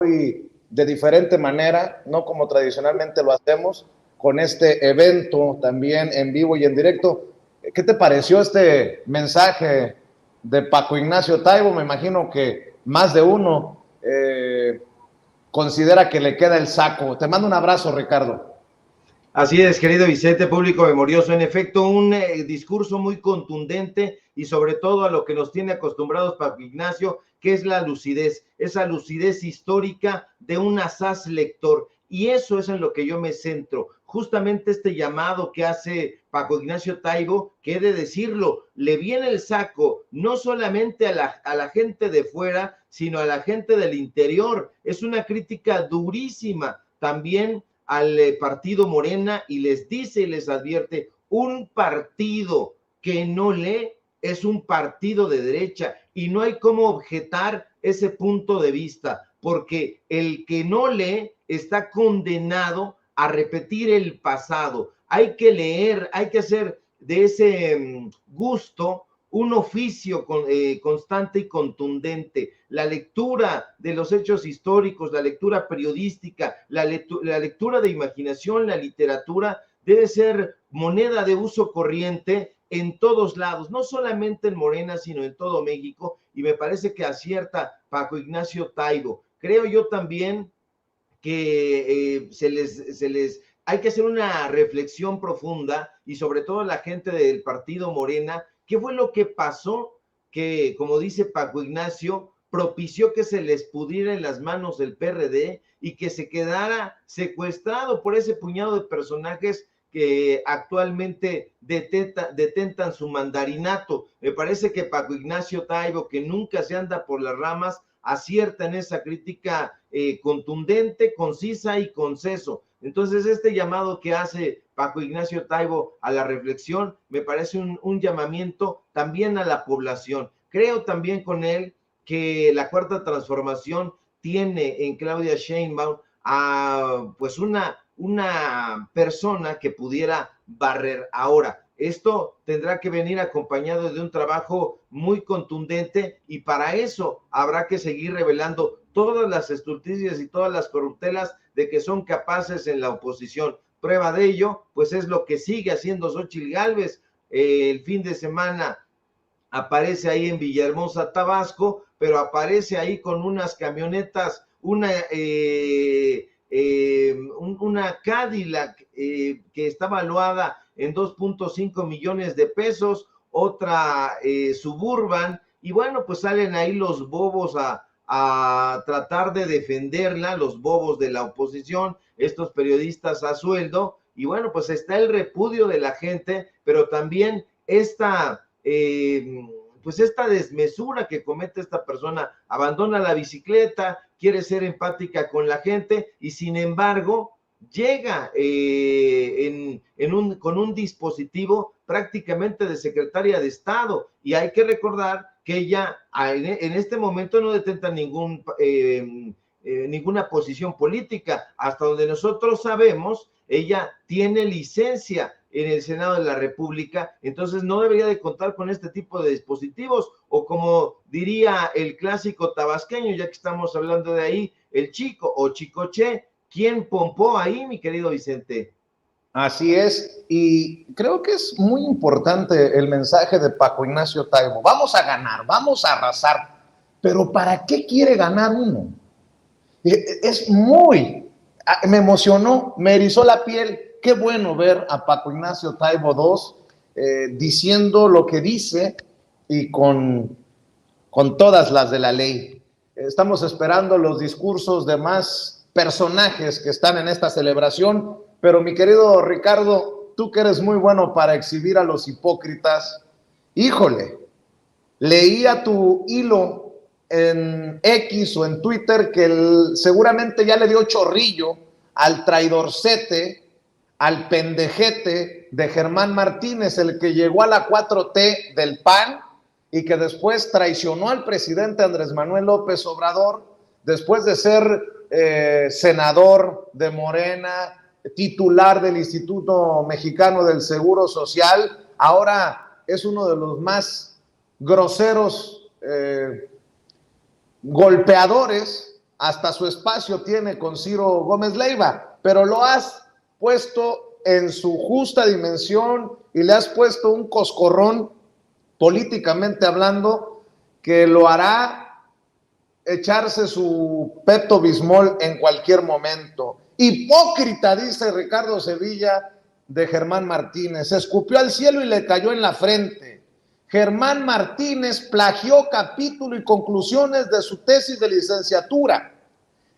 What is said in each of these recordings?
hoy de diferente manera, no como tradicionalmente lo hacemos, con este evento también en vivo y en directo. ¿Qué te pareció este mensaje de Paco Ignacio Taibo? Me imagino que más de uno considera que le queda el saco. Te mando un abrazo, Ricardo. Así es, querido Vicente, público memorioso. En efecto, un discurso muy contundente y sobre todo a lo que nos tiene acostumbrados Paco Ignacio, que es la lucidez, esa lucidez histórica de un asaz lector. Y eso es en lo que yo me centro. Justamente este llamado que hace Paco Ignacio Taibo, que he de decirlo, le viene el saco no solamente a la gente de fuera, sino a la gente del interior. Es una crítica durísima también al partido Morena y les dice y les advierte, un partido que no lee es un partido de derecha y no hay cómo objetar ese punto de vista, porque el que no lee está condenado a repetir el pasado. Hay que leer, hay que hacer de ese gusto un oficio constante y contundente. La lectura de los hechos históricos, la lectura periodística, la lectura de imaginación, la literatura, debe ser moneda de uso corriente en todos lados, no solamente en Morena, sino en todo México, y me parece que acierta Paco Ignacio Taibo. Creo yo también que hay que hacer una reflexión profunda y sobre todo la gente del partido Morena, ¿qué fue lo que pasó? Que, como dice Paco Ignacio, propició que se les pudiera en las manos el PRD y que se quedara secuestrado por ese puñado de personajes que actualmente detentan su mandarinato. Me parece que Paco Ignacio Taibo, que nunca se anda por las ramas, acierta en esa crítica contundente, concisa y conceso. Entonces, este llamado que hace Paco Ignacio Taibo a la reflexión me parece un llamamiento también a la población. Creo también con él que la Cuarta Transformación tiene en Claudia Sheinbaum a pues una persona que pudiera barrer. Ahora, esto tendrá que venir acompañado de un trabajo muy contundente y para eso habrá que seguir revelando todas las estulticias y todas las corruptelas de que son capaces en la oposición. Prueba de ello, pues es lo que sigue haciendo Xóchitl Gálvez. El fin de semana aparece ahí en Villahermosa, Tabasco, pero aparece ahí con unas camionetas, una Cadillac que está valuada en 2.5 millones de pesos, otra Suburban, y bueno, pues salen ahí los bobos a tratar de defenderla, los bobos de la oposición, estos periodistas a sueldo, y bueno, pues está el repudio de la gente, pero también pues esta desmesura que comete esta persona, abandona la bicicleta, quiere ser empática con la gente y sin embargo llega con un dispositivo prácticamente de secretaria de Estado y hay que recordar que ella en este momento no detenta ninguna posición política, hasta donde nosotros sabemos, ella tiene licencia en el Senado de la República, entonces no debería de contar con este tipo de dispositivos, o como diría el clásico tabasqueño, ya que estamos hablando de ahí, el chico o chicoche, ¿quién pompó ahí, mi querido Vicente? Así es, y creo que es muy importante el mensaje de Paco Ignacio Taibo. Vamos a ganar, vamos a arrasar, pero ¿para qué quiere ganar uno? Es me emocionó, me erizó la piel. Qué bueno ver a Paco Ignacio Taibo II diciendo lo que dice y con todas las de la ley. Estamos esperando los discursos de más personajes que están en esta celebración, pero mi querido Ricardo, tú que eres muy bueno para exhibir a los hipócritas, híjole, leía tu hilo en X o en Twitter que seguramente ya le dio chorrillo al traidorcete, al pendejete de Germán Martínez, el que llegó a la 4T del PAN y que después traicionó al presidente Andrés Manuel López Obrador, después de ser senador de Morena, titular del Instituto Mexicano del Seguro Social, ahora es uno de los más groseros golpeadores hasta su espacio tiene con Ciro Gómez Leiva, pero lo has puesto en su justa dimensión y le has puesto un coscorrón políticamente hablando que lo hará echarse su Pepto Bismol en cualquier momento. Hipócrita, dice Ricardo Sevilla de Germán Martínez, escupió al cielo y le cayó en la frente. Germán Martínez plagió capítulo y conclusiones de su tesis de licenciatura.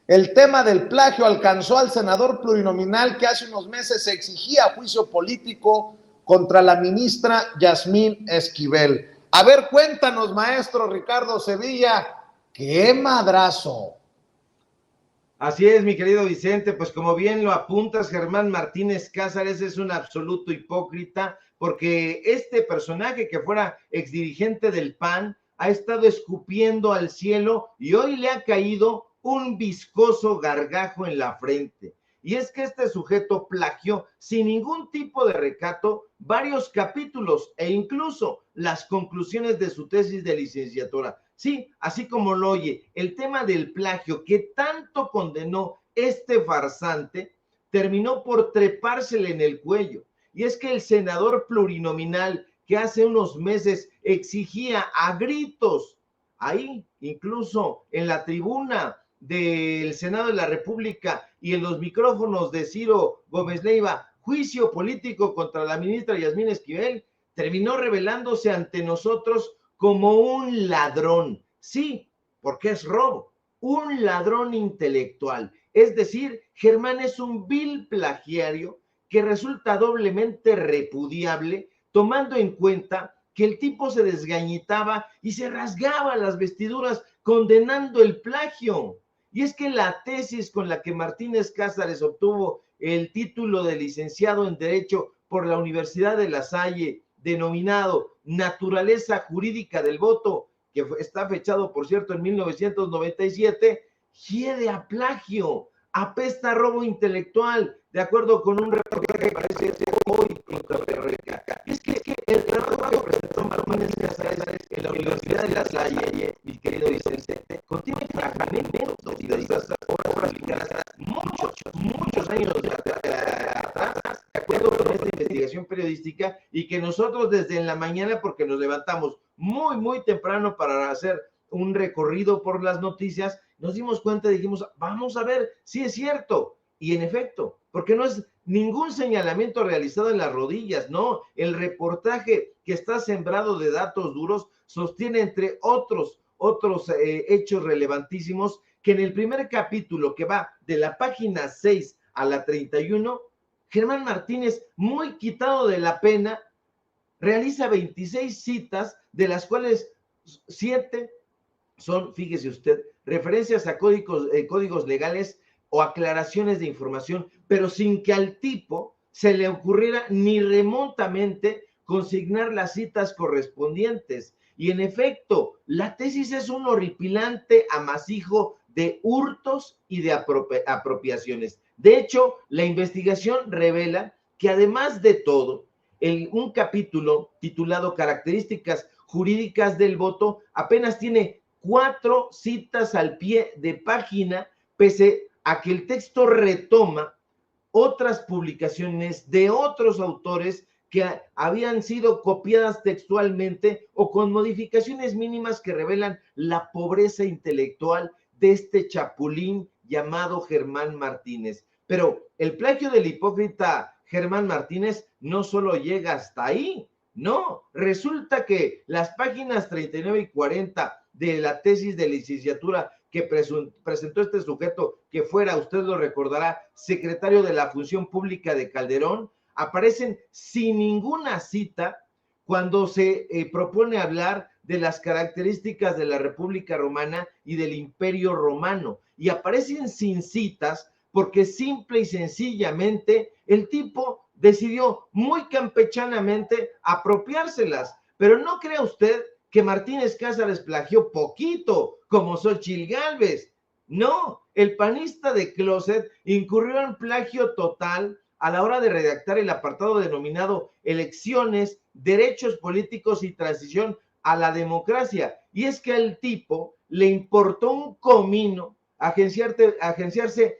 El tema del plagio alcanzó al senador plurinominal que hace unos meses exigía juicio político contra la ministra Yasmín Esquivel. A ver, cuéntanos, maestro Ricardo Sevilla, ¡qué madrazo! Así es, mi querido Vicente, pues como bien lo apuntas, Germán Martínez Cázares es un absoluto hipócrita, porque este personaje que fuera exdirigente del PAN ha estado escupiendo al cielo y hoy le ha caído un viscoso gargajo en la frente. Y es que este sujeto plagió sin ningún tipo de recato varios capítulos e incluso las conclusiones de su tesis de licenciatura. Sí, así como lo oye, el tema del plagio que tanto condenó este farsante terminó por trepársele en el cuello. Y es que el senador plurinominal que hace unos meses exigía a gritos, ahí incluso en la tribuna del Senado de la República y en los micrófonos de Ciro Gómez Leiva, juicio político contra la ministra Yasmín Esquivel, terminó revelándose ante nosotros como un ladrón. Sí, porque es robo, un ladrón intelectual. Es decir, Germán es un vil plagiario que resulta doblemente repudiable, tomando en cuenta que el tipo se desgañitaba y se rasgaba las vestiduras condenando el plagio. Y es que la tesis con la que Martínez Cázares obtuvo el título de licenciado en Derecho por la Universidad de La Salle, denominado Naturaleza Jurídica del Voto, que está fechado, por cierto, en 1997, hiede a plagio, apesta a robo intelectual, de acuerdo con un reportaje que aparece hoy en Correca. Y es que el trabajo que presentó Martínez Cázares en la Universidad de La Salle, mi querido Vicente, contiene fragmentos y de esas obras publicadas muchos años atrás, de acuerdo con esta investigación periodística, y que nosotros desde en la mañana, porque nos levantamos muy temprano para hacer un recorrido por las noticias, nos dimos cuenta y dijimos, vamos a ver si es cierto. Y en efecto, porque no es ningún señalamiento realizado en las rodillas, no, el reportaje que está sembrado de datos duros sostiene entre otros hechos relevantísimos que en el primer capítulo, que va de la página 6 a la 31, Germán Martínez, muy quitado de la pena, realiza 26 citas, de las cuales 7 son, fíjese usted, referencias a códigos legales o aclaraciones de información, pero sin que al tipo se le ocurriera ni remotamente consignar las citas correspondientes. Y en efecto, la tesis es un horripilante amasijo de hurtos y de apropiaciones. De hecho, la investigación revela que además de todo, un capítulo titulado Características Jurídicas del Voto apenas tiene 4 citas al pie de página, pese a que el texto retoma otras publicaciones de otros autores que habían sido copiadas textualmente o con modificaciones mínimas que revelan la pobreza intelectual de este chapulín llamado Germán Martínez. Pero el plagio del hipócrita Germán Martínez no solo llega hasta ahí, no, resulta que las páginas 39 y 40 de la tesis de licenciatura que presentó este sujeto, que fuera, usted lo recordará, secretario de la Función Pública de Calderón, aparecen sin ninguna cita cuando se propone hablar de las características de la República Romana y del Imperio Romano, y aparecen sin citas porque simple y sencillamente el tipo decidió muy campechanamente apropiárselas. Pero no crea usted que Martínez Cázares plagió poquito, como Xóchitl Gálvez. No, el panista de closet incurrió en plagio total a la hora de redactar el apartado denominado Elecciones, Derechos Políticos y Transición a la Democracia. Y es que al tipo le importó un comino agenciarse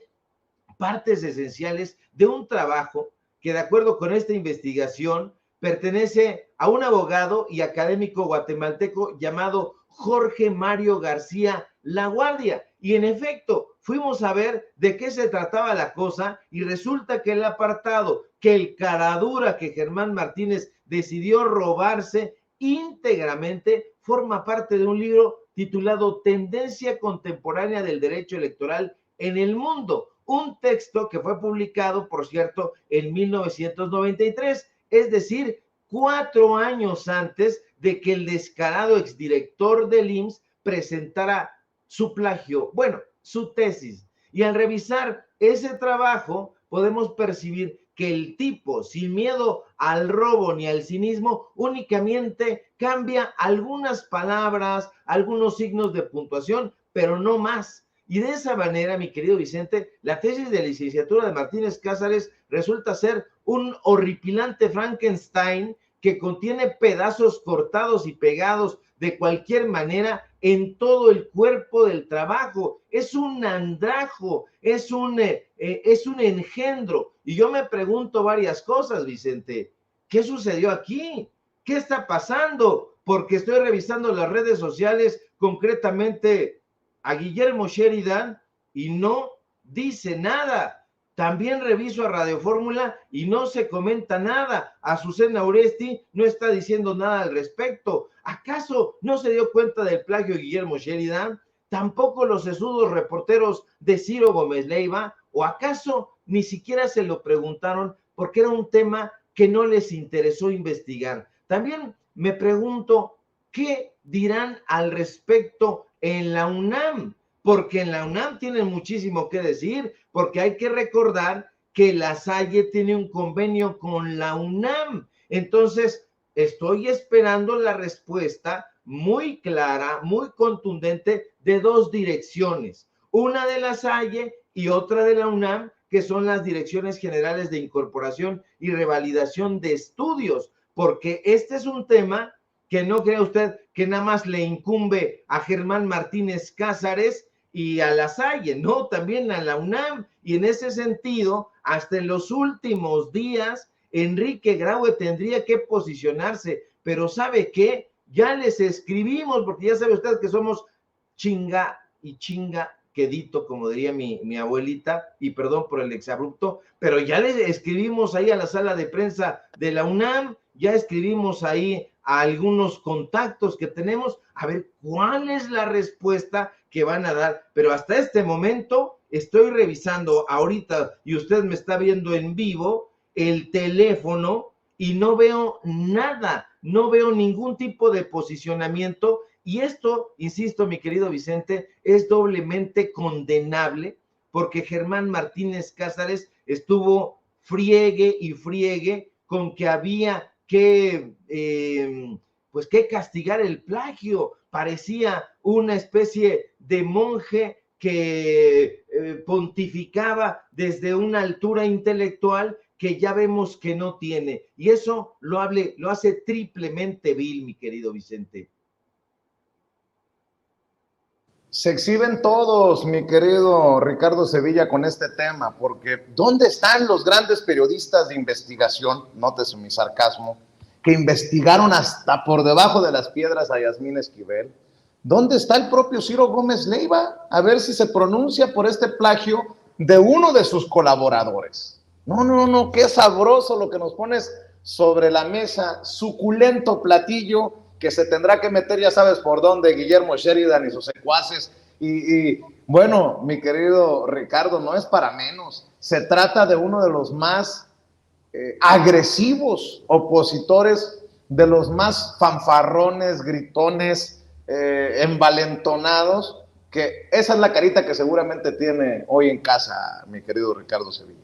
partes esenciales de un trabajo que, de acuerdo con esta investigación, pertenece a un abogado y académico guatemalteco llamado Jorge Mario García Laguardia. Y en efecto, fuimos a ver de qué se trataba la cosa y resulta que el apartado, que el caradura que Germán Martínez decidió robarse íntegramente, forma parte de un libro titulado Tendencia Contemporánea del Derecho Electoral en el Mundo, un texto que fue publicado, por cierto, en 1993, es decir, 4 años antes de que el descarado exdirector del IMSS presentara su plagio, bueno, su tesis. Y al revisar ese trabajo, podemos percibir que el tipo, sin miedo al robo ni al cinismo, únicamente cambia algunas palabras, algunos signos de puntuación, pero no más. Y de esa manera, mi querido Vicente, la tesis de licenciatura de Martínez Cázares resulta ser un horripilante Frankenstein que contiene pedazos cortados y pegados de cualquier manera en todo el cuerpo del trabajo. Es un andrajo, es un engendro. Y yo me pregunto varias cosas, Vicente. ¿Qué sucedió aquí? ¿Qué está pasando? Porque estoy revisando las redes sociales, concretamente a Guillermo Sheridan, y no dice nada. También reviso a Radio Fórmula y no se comenta nada. Azucena Oresti no está diciendo nada al respecto. ¿Acaso no se dio cuenta del plagio de Guillermo Sheridan? Tampoco los sesudos reporteros de Ciro Gómez Leiva. ¿O acaso ni siquiera se lo preguntaron porque era un tema que no les interesó investigar? También me pregunto, ¿qué dirán al respecto en la UNAM? Porque en la UNAM tienen muchísimo que decir, porque hay que recordar que la Salle tiene un convenio con la UNAM. Entonces, estoy esperando la respuesta muy clara, muy contundente de 2 direcciones, una de la Salle y otra de la UNAM, que son las direcciones generales de incorporación y revalidación de estudios, porque este es un tema que no crea usted que nada más le incumbe a Germán Martínez Cázares y a la Salle, no, también a la UNAM. Y en ese sentido, hasta en los últimos días, Enrique Graue tendría que posicionarse, pero ¿sabe qué? Ya les escribimos, porque ya sabe usted que somos chinga y chinga quedito, como diría mi abuelita, y perdón por el exabrupto, pero ya les escribimos ahí a la sala de prensa de la UNAM, ya escribimos ahí a algunos contactos que tenemos, a ver cuál es la respuesta que van a dar, pero hasta este momento estoy revisando ahorita, y usted me está viendo en vivo, el teléfono, y no veo nada, no veo ningún tipo de posicionamiento, y esto, insisto, mi querido Vicente, es doblemente condenable, porque Germán Martínez Cázares estuvo friegue y friegue con que había que pues que castigar el plagio. Parecía una especie de monje que pontificaba desde una altura intelectual que ya vemos que no tiene, y eso lo hace triplemente vil, mi querido Vicente. Se exhiben todos, mi querido Ricardo Sevilla, con este tema, porque ¿dónde están los grandes periodistas de investigación? Nótese mi sarcasmo, que investigaron hasta por debajo de las piedras a Yasmín Esquivel. ¿Dónde está el propio Ciro Gómez Leiva? A ver si se pronuncia por este plagio de uno de sus colaboradores. No, qué sabroso lo que nos pones sobre la mesa, suculento platillo que se tendrá que meter, ya sabes por dónde, Guillermo Sheridan y sus secuaces. Y bueno, mi querido Ricardo, no es para menos. Se trata de uno de los más agresivos opositores, de los más fanfarrones, gritones, envalentonados, que esa es la carita que seguramente tiene hoy en casa, mi querido Ricardo Sevilla.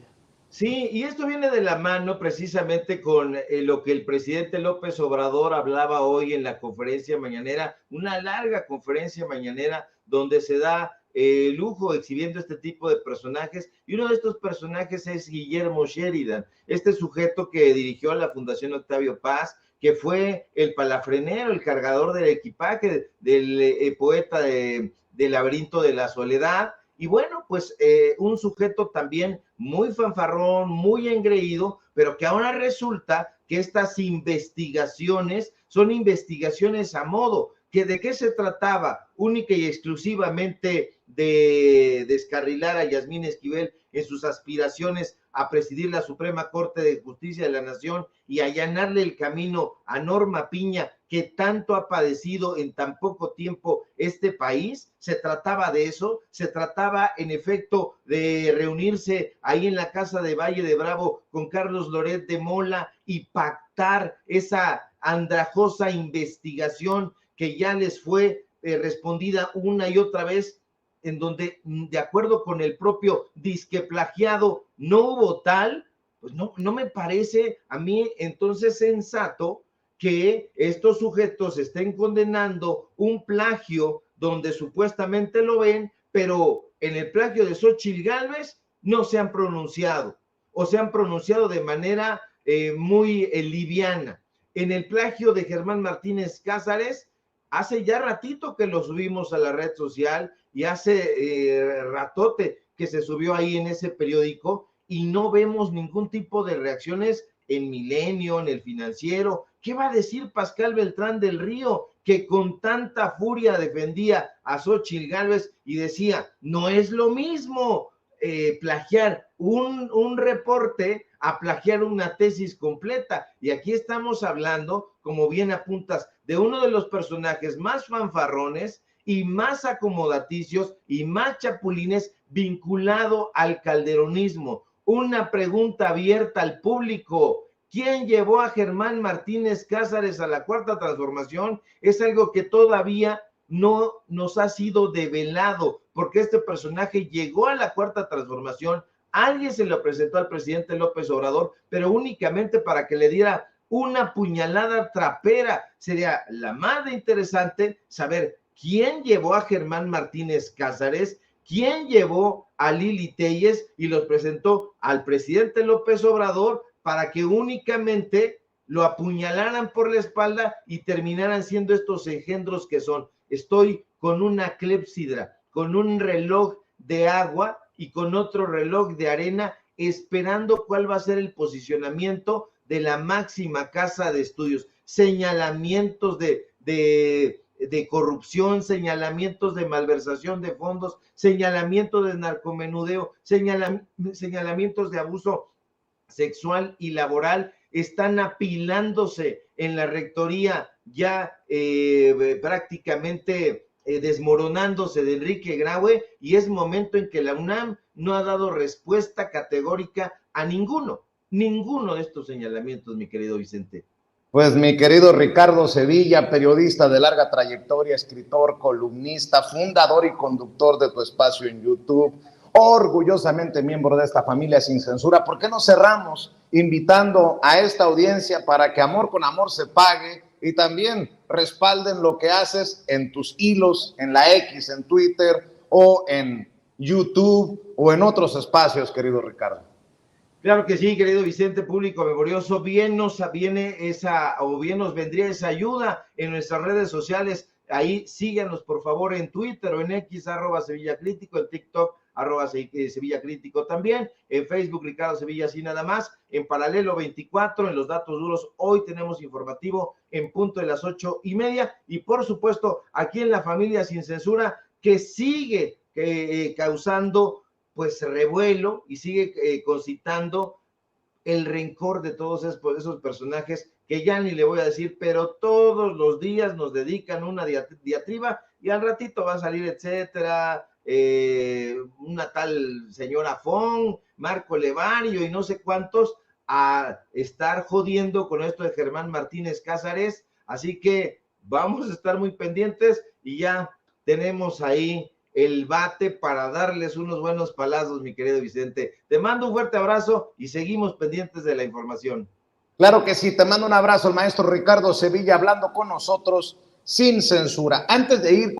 Sí, y esto viene de la mano precisamente con lo que el presidente López Obrador hablaba hoy en la conferencia mañanera, una larga conferencia mañanera donde se da lujo exhibiendo este tipo de personajes, y uno de estos personajes es Guillermo Sheridan, este sujeto que dirigió a la Fundación Octavio Paz, que fue el palafrenero, el cargador del equipaje del poeta del Laberinto de la Soledad, y bueno, pues un sujeto también muy fanfarrón, muy engreído, pero que ahora resulta que estas investigaciones son investigaciones a modo. ¿Que de qué se trataba? Única y exclusivamente de descarrilar a Yasmín Esquivel en sus aspiraciones a presidir la Suprema Corte de Justicia de la Nación y allanarle el camino a Norma Piña, que tanto ha padecido en tan poco tiempo este país. ¿Se trataba de eso? ¿Se trataba en efecto de reunirse ahí en la casa de Valle de Bravo con Carlos Loret de Mola y pactar esa andrajosa investigación que ya les fue respondida una y otra vez, en donde, de acuerdo con el propio disque plagiado, no hubo tal? Pues no me parece a mí entonces sensato que estos sujetos estén condenando un plagio donde supuestamente lo ven, pero en el plagio de Xóchitl Gálvez no se han pronunciado, o se han pronunciado de manera muy liviana. En el plagio de Germán Martínez Cázares, hace ya ratito que lo subimos a la red social y hace ratote que se subió ahí en ese periódico y no vemos ningún tipo de reacciones en Milenio, en El Financiero. ¿Qué va a decir Pascal Beltrán del Río, que con tanta furia defendía a Xóchitl Gálvez y decía, no es lo mismo plagiar un reporte a plagiar una tesis completa? Y aquí estamos hablando, como bien apuntas, de uno de los personajes más fanfarrones y más acomodaticios y más chapulines vinculado al calderonismo. Una pregunta abierta al público: ¿quién llevó a Germán Martínez Cázares a la Cuarta Transformación? Es algo que todavía no nos ha sido develado, porque este personaje llegó a la Cuarta Transformación, alguien se lo presentó al presidente López Obrador, pero únicamente para que le diera una puñalada trapera. Sería la más interesante saber quién llevó a Germán Martínez Cázares, quién llevó a Lili Téllez y los presentó al presidente López Obrador para que únicamente lo apuñalaran por la espalda y terminaran siendo estos engendros que son. Estoy con una clepsidra, con un reloj de agua y con otro reloj de arena, esperando cuál va a ser el posicionamiento de la máxima casa de estudios. Señalamientos de corrupción, señalamientos de malversación de fondos, señalamientos de narcomenudeo, señalamientos de abuso sexual y laboral, están apilándose en la rectoría, ya prácticamente desmoronándose de Enrique Graue, y es momento en que la UNAM no ha dado respuesta categórica a ninguno de estos señalamientos, mi querido Vicente. Pues mi querido Ricardo Sevilla, periodista de larga trayectoria, escritor, columnista, fundador y conductor de tu espacio en YouTube, orgullosamente miembro de esta familia sin censura, ¿por qué no cerramos invitando a esta audiencia para que amor con amor se pague y también respalden lo que haces en tus hilos, en la X, en Twitter o en YouTube o en otros espacios, querido Ricardo? Claro que sí, querido Vicente, público memorioso, bien nos vendría esa ayuda en nuestras redes sociales. Ahí síganos por favor en Twitter o en X, @SevillaCrítico, en TikTok, @SevillaCrítico también, en Facebook, Ricardo Sevilla, así nada más, en Paralelo 24, en los datos duros. Hoy tenemos informativo en punto de las 8:30, y por supuesto aquí en la familia sin censura, que sigue causando pues revuelo y sigue concitando el rencor de todos esos personajes que ya ni le voy a decir, pero todos los días nos dedican una diatriba y al ratito va a salir, etcétera, una tal señora Fong, Marco Levario y no sé cuántos, a estar jodiendo con esto de Germán Martínez Cázares. Así que vamos a estar muy pendientes y ya tenemos ahí el bate para darles unos buenos palazos, mi querido Vicente. Te mando un fuerte abrazo y seguimos pendientes de la información. Claro que sí, te mando un abrazo, el maestro Ricardo Sevilla, hablando con nosotros sin censura. Antes de ir